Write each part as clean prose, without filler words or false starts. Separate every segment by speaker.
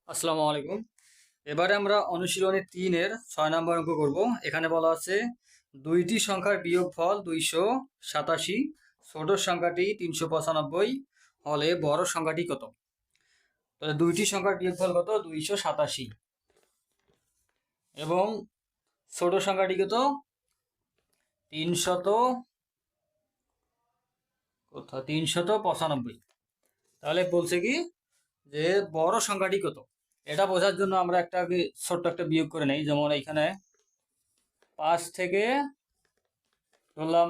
Speaker 1: আসসালামু আলাইকুম। এবারে আমরা অনুশীলনী 3-এর 6 নম্বর অঙ্ক করব। এখানে বলা আছে দুইটি সংখ্যার বিয়োগফল 287, ছোট সংখ্যাটি 395 হলে বড় সংখ্যাটি কত? তাহলে দুইটি সংখ্যার বিয়োগফল কত? 287 এবং ছোট সংখ্যাটি কত? 395। তাহলে বলছে কি যে বড় সংখ্যাটি কত? এটা বোঝার জন্য আমরা ছোট্ট একটা বিয়োগ করে নেই। যেমন এইখানে 5 থেকে ধরলাম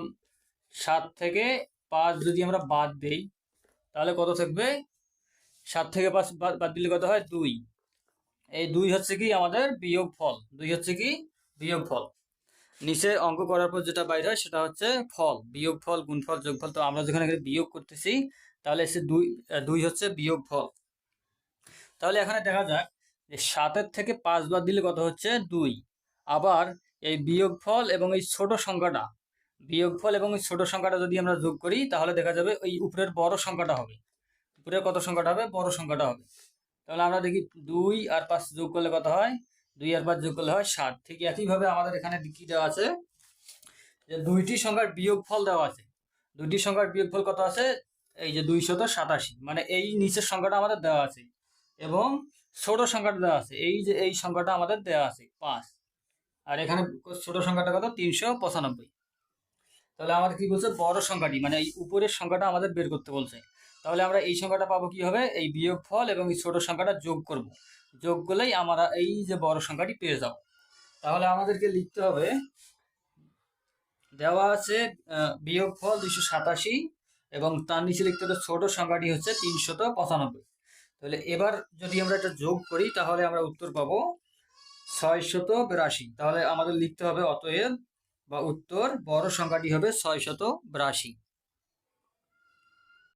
Speaker 1: 7 থেকে 5 যদি আমরা বাদ দেই তাহলে কত থাকবে? 7 থেকে 5 বাদ দিলে কত হয়? 2। এই 2 হচ্ছে কি আমাদের বিয়োগফল। 2 হচ্ছে কি বিয়োগফল। নিচে অঙ্ক করার পর যেটা বাইর হয় সেটা হচ্ছে ফল, বিয়োগফল, গুণফল, যোগফল। তো আমরা যেখানে বিয়োগ করতেছি তাহলে সে 2 হচ্ছে বিয়োগফল। তাহলে এখানে দেখা যাক যে 7-এর থেকে 5 বাদ দিলে কত হচ্ছে? 2। আবার এই বিয়োগফল এবং এই ছোট সংখ্যাটা, বিয়োগফল এবং এই ছোট সংখ্যাটা যদি আমরা যোগ করি তাহলে দেখা যাবে ওই উপরের বড় সংখ্যাটা হবে। উপরের কত সংখ্যাটা হবে? বড় সংখ্যাটা হবে। তাহলে আমরা দেখি 2 আর 5 যোগ করলে কত হয়? 2 আর 5 যোগ করলে হয় 7। ঠিক একইভাবে আমাদের এখানে কি দেওয়া আছে যে দুইটি সংখ্যার বিয়োগফল দেওয়া আছে। দুইটি সংখ্যার বিয়োগফল কত আছে? এই যে 287, মানে এই নিচের সংখ্যাটা আমাদের দেওয়া আছে এবং ছোট সংখ্যাটা দেওয়া আছে, এই যে এই সংখ্যাটা আমাদের দেওয়া আছে 5। আর এখানে ছোট সংখ্যাটা কত? 395। তাহলে আমাদের কি বলছে? বড় সংখ্যাটি, মানে এই উপরের সংখ্যাটা আমাদের বের করতে বলছে। তাহলে আমরা এই সংখ্যাটা পাবো কি হবে? এই বিয়োগফল এবং এই ছোট সংখ্যাটা যোগ করব। যোগ করলেই আমরা এই যে বড় সংখ্যাটি পেয়ে যাব। তাহলে আমাদেরকে লিখতে হবে, দেওয়া আছে বিয়োগফল 287 এবং তার নিচে লিখতে হবে ছোট সংখ্যাটি হচ্ছে 395। তাহলে এবার যদি আমরা এটা যোগ করি তাহলে আমরা উত্তর পাবো 682। তাহলে আমাদের লিখতে হবে অতএব বা উত্তর বড় সংখ্যাটি হবে 682।